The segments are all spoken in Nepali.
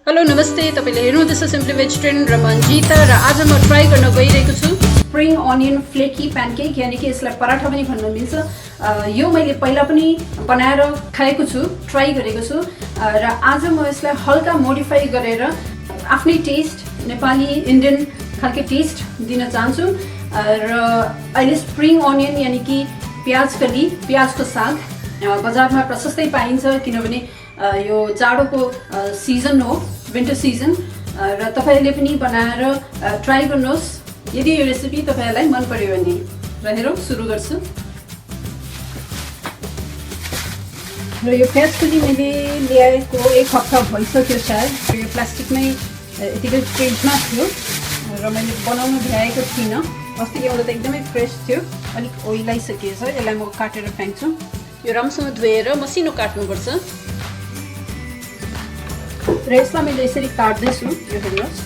हेलो नमस्ते, तपाईले हेर्नुहुँदैछ सिम्पली भेजिटेरियन र मन्जिता र आज म ट्राई गर्न गइरहेको छु स्प्रिङ अनियन फ्लेकी प्यानकेक, यानी कि यसलाई पराठा पनि भन्न मिल्छ। यो मैले पहिला पनि बनाएर खाएको छु, ट्राई गरेको छु र आज म यसलाई हल्का मोडिफाई गरेर आफ्नै टेस्ट, नेपाली इन्डियन खालको टेस्ट दिन चाहन्छु। र अहिले स्प्रिङ अनियन यानी कि प्याजकली, प्याजको साग बजारमा प्रशस्तै पाइन्छ, किनभने यो जाडोको सिजन हो, विन्टर सिजन। र तपाईहरुले पनि बनाएर ट्राई गर्नुहोस् यदि यो रेसिपी तपाईहरुलाई मन पर्यो भने। र हेरौँ, सुरु गर्छु। र यो प्याजकली मैले ल्याएको 1 हप्ता भइसक्यो सायद। यो प्लास्टिकमै यतिकै फ्रिजमा थियो र मैले बनाउन भ्याएको थिइनँ। अस्ति ल्याउँदा त एकदमै फ्रेस थियो, अलिक ओइलाइसकेछ। यसलाई म काटेर फ्याङ्क्छु। यो राम्रोसँग धोएर मसिनो काट्नुपर्छ र यसलाई मैले यसरी काट्दैछु। यो हेर्नुहोस्,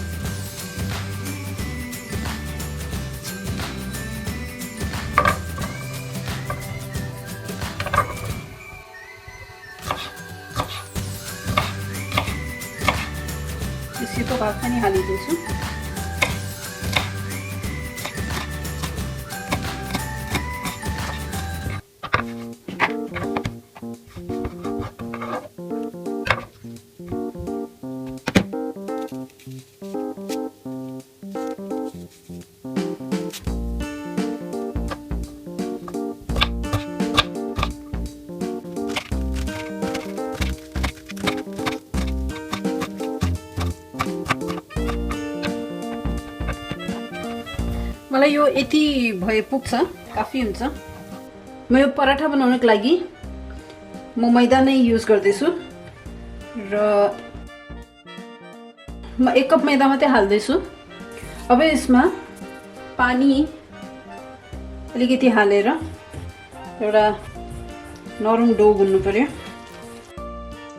यो सेतो भाग पनि हालिदिन्छु। मलाई यो यति भए पुग्छ, काफी हुन्छ। म यो पराठा बनाउनको लागि म मैदा नै युज गर्दैछु र म 1 कप मैदा मात्रै हाल्दैछु। अब यसमा पानी अलिकति हालेर एउटा नरम डो गुन्नु पर्यो।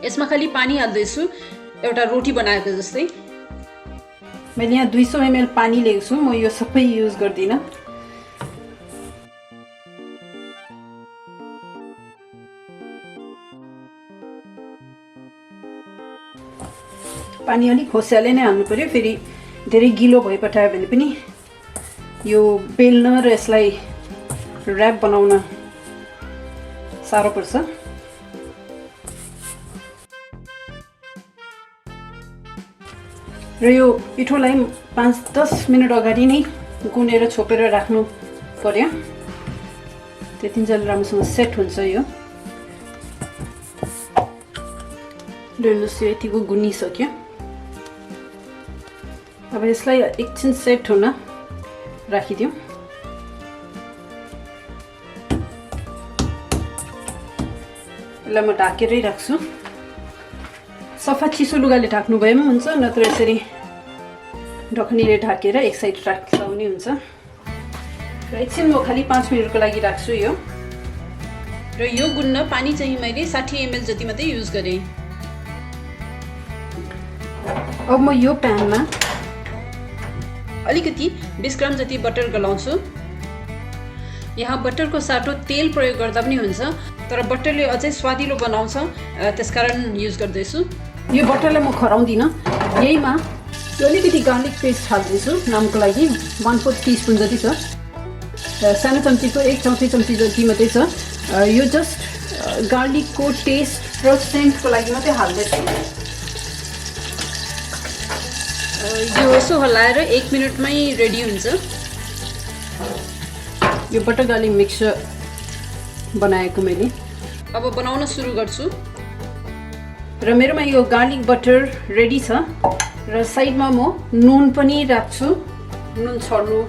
यसमा खाली पानी हाल्दैछु, एउटा रोटी बनाएको जस्तै। मैले यहाँ 200 ml पानी लिएको छु, म यो सबै युज गर्दिनँ। पानी अलिक होस्याले नै हाल्नु पर्यो, फेरि धेरै गिलो भइपठायो भने पनि यो बेल्न र यसलाई र्याप बनाउन साह्रो पर्छ। र यो पिठोलाई 5-10 मिनट अगाडि नै गुनेर छोपेर राख्नु पर्यो, त्यतिन्जेल राम्रोसँग सेट हुन्छ यो। हेर्नुहोस्, यो यतिको गुनिसक्यो। अब यसलाई एकछिन सेट हुन राखिदिउँ। यसलाई म ढाकेरै राख्छु। सफा चिसो लुगाले ढाक्नु भए पनि हुन्छ, नत्र यसरी ढकनीले ढाकेर एक साइड राख्दा पनि हुन्छ। र एकछिन म खालि 5 मिनटको लागि राख्छु यो। र यो गुन्न पानी चाहिँ मैले 60 ml जति मात्रै युज गरेँ। अब म यो प्यानमा अलिकति 20 ग्राम जति बटर गलाउँछु। यहाँ बटरको साटो तेल प्रयोग गर्दा पनि हुन्छ, तर बटरले अझै स्वादिलो बनाउँछ, त्यसकारण युज गर्दैछु। यो बटरलाई म खराउँदिनँ। यहीमा यो अलिकति गार्लिक पेस्ट हाल्दैछु, नामको लागि 1/4 टिस्पुन जति छ। सानो चम्चीको 1/4 चम्ची जति मात्रै छ। यो जस्ट गार्लिकको टेस्ट र सेन्टको लागि मात्रै हाल्दैछु। यो यसो हल्लाएर 1 मिनटमै रेडी हुन्छ। यो बटर गार्लिक मिक्सचर बनाएको मैले। अब बनाउन सुरु गर्छु। र मेरोमा यो गार्लिक बटर रेडी छ र साइडमा म नुन पनि राख्छु। नुन छर्नु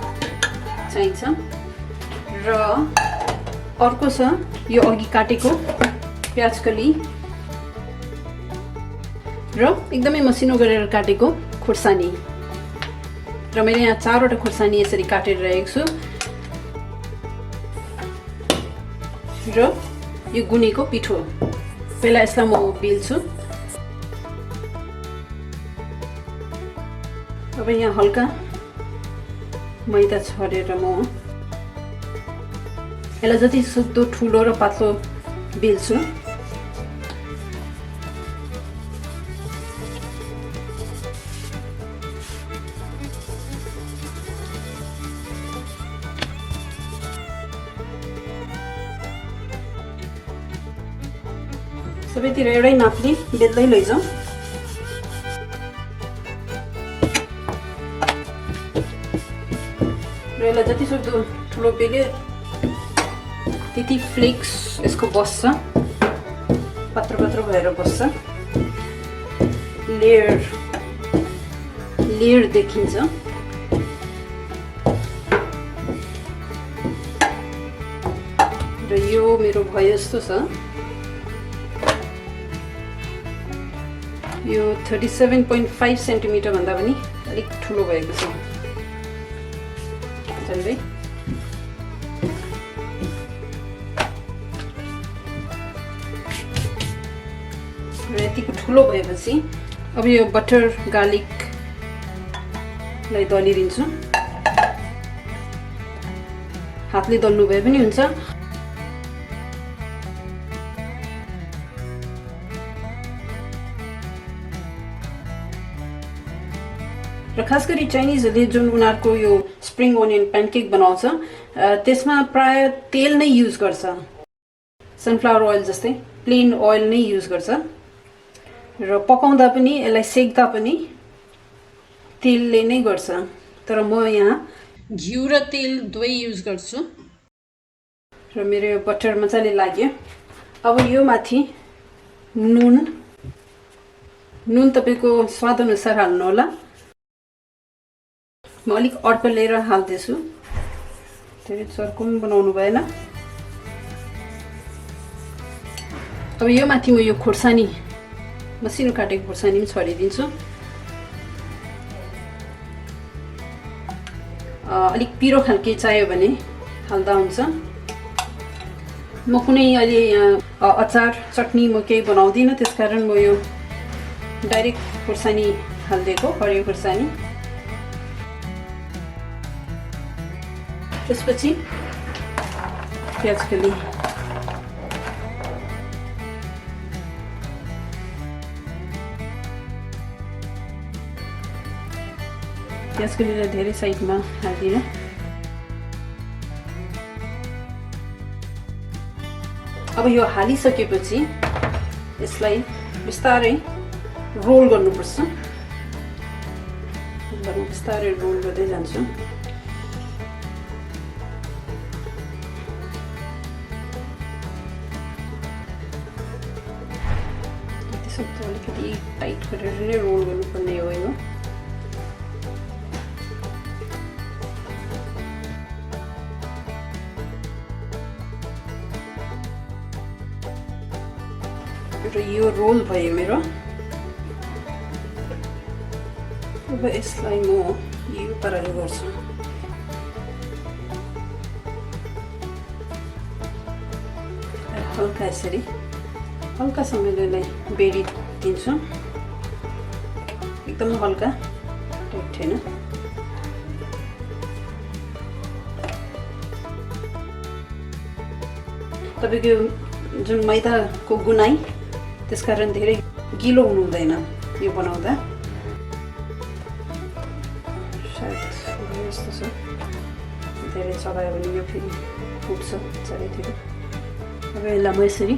चाहिन्छ। र अर्को छ यो अघि काटेको प्याजकली र एकदमै मसिनो गरेर काटेको खुर्सानी। र मैले यहाँ 4वटा खुर्सानी यसरी काटेर राखेको छु। र यो गुनेको पिठो, पहिला यसलाई म बेल्छु। अब यहाँ हल्का मैदा छरेर म यसलाई जति सक्दो ठुलो र पातलो बेल्छु। सबैतिर एउटै नापले बेल्दै लैजाउँ। र यसलाई जतिसक्दो ठुलो बेल्यो त्यति फ्लेक्स यसको बस्छ, पातलो पातलो भएर बस्छ, लेयर देखिन्छ। र यो मेरो भयो जस्तो छ। यो 37.5 सेन्टिमिटर भन्दा पनि अलिक ठुलो भएको छ झन्डै। र यतिको ठुलो भएपछि अब यो बटर गार्लिकलाई दलिदिन्छु। हातले दल्नु भए पनि हुन्छ। र खास गरी चाइनिजहरूले जुन उनीहरूको यो स्प्रिङ ओनियन प्यानकेक बनाउँछ त्यसमा प्राय तेल नै युज गर्छ, सनफ्लावर ओइल जस्तै प्लेन ओइल नै युज गर्छ। र पकाउँदा पनि यसलाई सेक्दा पनि तेलले नै गर्छ। तर म यहाँ घिउ र तेल दुवै युज गर्छु। र मेरो यो बटर मजाले लाग्यो। अब यो माथि नुन तपाईँको स्वाद अनुसार हाल्नु होला। म अलिक अड्कलेर हाल्दैछु, धेरै चर्को पनि बनाउनु भएन। अब यो माथि म यो खोर्सानी, मसिनो काटेको खोर्सानी पनि छरिदिन्छु। अलिक पिरो खालके चाहियो भने हाल्दा हुन्छ। म कुनै अहिले यहाँ अचार चटनी म केही बनाउँदिनँ, त्यसकारण म यो डाइरेक्ट खोर्सानी हालिदिएको, हरियो खोर्सानी। त्यसपछि प्याज कली, प्याज कलीलाई धेरै साइडमा हाल्दिनँ। अब यो हालिसकेपछि यसलाई बिस्तारै रोल गर्नुपर्छ। बिस्तारै रोल गर्दै जान्छु। अलिकति टाइट गरेर नै रोल गर्नुपर्ने हो यो। र यो रोल भयो मेरो। अब यसलाई म यो पाराले गर्छु। हल्का यसरी हल्कासँगले यसलाई बेरिदिन्छु, एकदम हल्का, टाइट छैन। तपाईँको जुन मैदाको गुनाइ त्यसकारण धेरै गिलो हुनु हुँदैन यो बनाउँदा। सायद यस्तो छ, धेरै चलायो भने यो फेरि फुट्छ चारैतिर। अब यसलाई म यसरी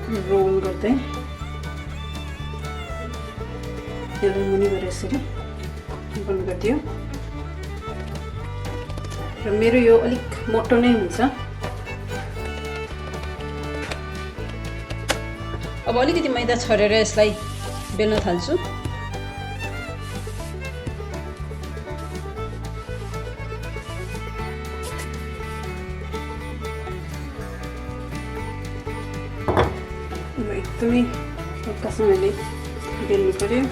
रोल गर्दै यसलाई मुनि गरेर यसरी बन्द गरिदियो। र मेरो यो अलिक मोटो नै हुन्छ। अब अलिकति मैदा छरेर यसलाई बेल्न थाल्छु। एकदमै हल्कासँगले बेल्नु पर्यो।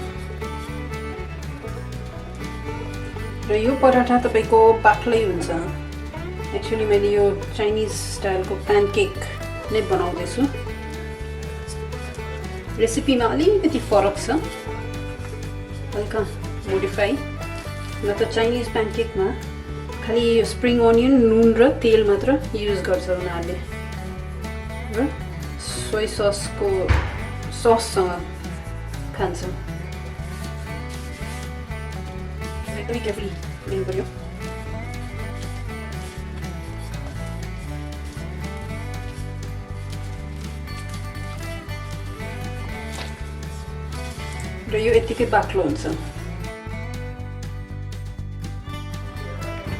र यो पराठा तपाईँको बाक्लै हुन्छ। एक्चुअली मैले यो चाइनिज स्टाइलको प्यानकेक नै बनाउँदैछु। रेसिपीमा अलिकति फरक छ, हल्का मोडिफाई। न त चाइनिज प्यानकेकमा खालि यो स्प्रिङ अनियन, नुन र तेल मात्र युज गर्छ उनीहरूले र सोया ससको सससँग खान्छ। एकदमै केयरफुली लिनु पर्यो। र यो यतिकै बाक्लो हुन्छ।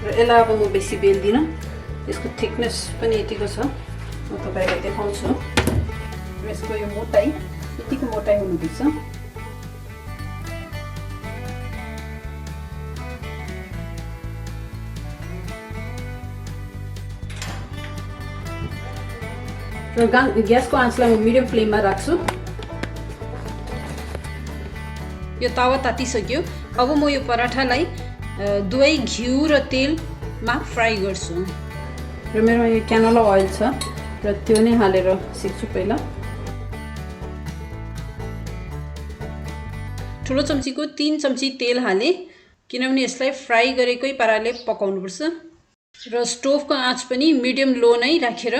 र यसलाई अब म बेसी बेल्दिनँ, यसको थिकनेस पनि यतिको छ, म तपाईँलाई देखाउँछु। र यसको यो मोटाइ यतिको मोटाइ हुनुपर्छ। र ग्यासको आँचलाई म मिडियम फ्लेममा राख्छु। यो तावा तातिसक्यो। अब म यो पराठालाई दुवै घिउ र तेलमा फ्राई गर्छु। र मेरोमा यो क्यानोला ओइल छ र त्यो नै हालेर सेक्छु। पहिला ठुलो चम्चीको 3 चम्ची तेल हालेँ, किनभने यसलाई फ्राई गरेकै पाराले पकाउनुपर्छ। र स्टोभको आँच पनि मिडियम लो नै राखेर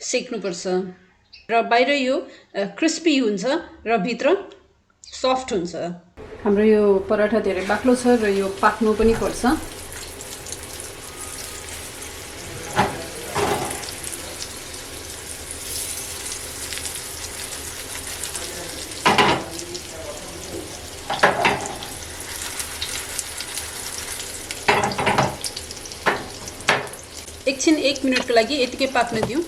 सेक्नुपर्छ। र बाहिर यो क्रिस्पी हुन्छ र भित्र सफ्ट हुन्छ। हाम्रो यो पराठा धेरै बाक्लो छ र यो पाक्नु पनि पर्छ। एकछिन 1 मिनटको लागि यतिकै पाक्न दिउँ।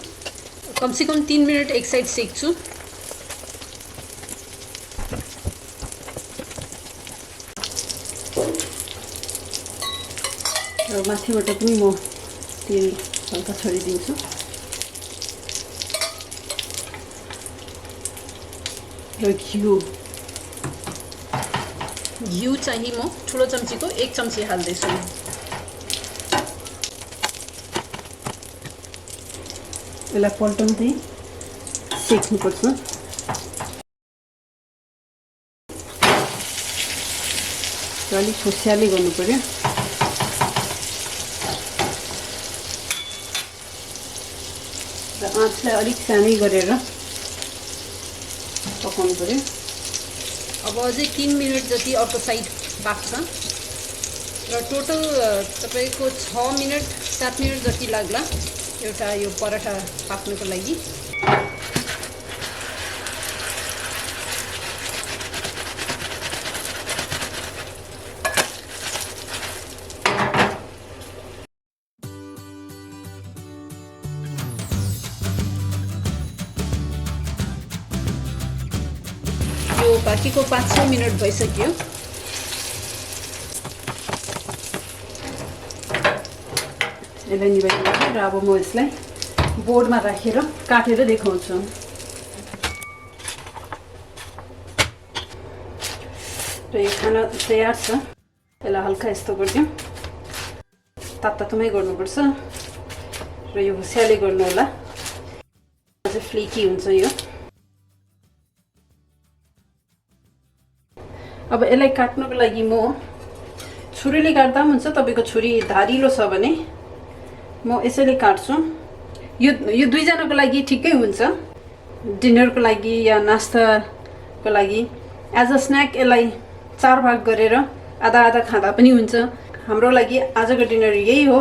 कमसेकम 3 मिनट एक साइड सेक्छु। र माथिबाट पनि म तेल हल्का छरिदिन्छु। र घिउ चाहिँ म ठुलो चम्चीको 1 चम्ची हाल्दैछु। यसलाई पल्टाउँदै सेक्नुपर्छ। र अलिक होसियारले गर्नु पर्यो। र आँचलाई अलिक सानै गरेर पकाउनु पर्यो। अब अझै 3 मिनट जति अर्को साइड पाक्छ। र टोटल तपाईँको 6 मिनट 7 मिनट जति लाग्ला एउटा यो पराठा पाक्नको लागि। यो बाँकीको 5-6 मिनट भइसक्यो। यसलाई निभाइदिन्छु र अब म यसलाई बोर्डमा राखेर काटेर देखाउँछु। र यो खाना तयार छ। यसलाई हल्का यस्तो गरिदिउँ। तातोमै गर्नुपर्छ र यो होसियारले गर्नु होला, अझै फ्लेकी हुन्छ यो। अब यसलाई काट्नको लागि म छुरीले काट्दा पनि हुन्छ, तपाईँको छुरी धारिलो छ भने म यसैले काट्छु। यो दुईजनाको लागि ठिकै हुन्छ, डिनरको लागि या नास्ताको लागि। एज अ स्न्याक यसलाई 4 भाग गरेर आधा आधा खाँदा पनि हुन्छ। हाम्रो लागि आजको डिनर यही हो।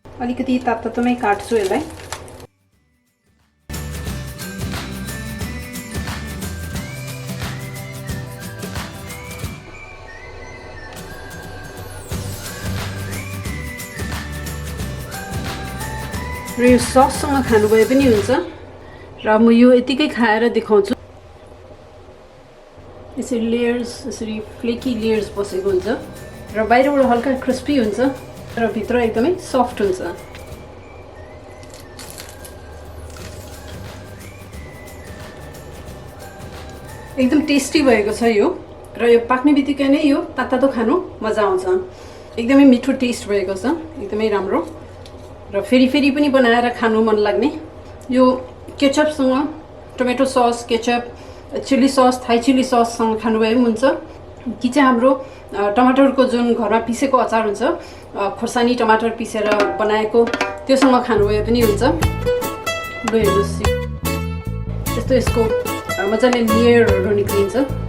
अलिकति तातोमै काट्छु यसलाई। र यो सससँग खानुभए पनि हुन्छ। र म यो यतिकै खाएर देखाउँछु। यसरी लेयर्स, यसरी फ्लेकी लेयर्स बसेको हुन्छ र बाहिरबाट हल्का क्रिस्पी हुन्छ र भित्र एकदमै सफ्ट हुन्छ। एकदम टेस्टी भएको छ यो। र यो पाक्ने बित्तिकै नै यो तातो खानु मजा आउँछ। एकदमै मिठो टेस्ट भएको छ, एकदमै राम्रो। र फेरि फेरि पनि बनाएर खानु मन लाग्ने। यो केचपसँग, tomato sauce, ketchup, chilli sauce, Thai chilli सससँग खानुभए पनि हुन्छ, कि चाहिँ हाम्रो टमाटरको जुन घरमा पिसेको अचार हुन्छ, खोर्सानी टमाटर पिसेर बनाएको, त्योसँग खानुभए पनि हुन्छ। ल हेर्नुहोस्, यस्तो यसको मजाले लेयरहरू निक्लिन्छ।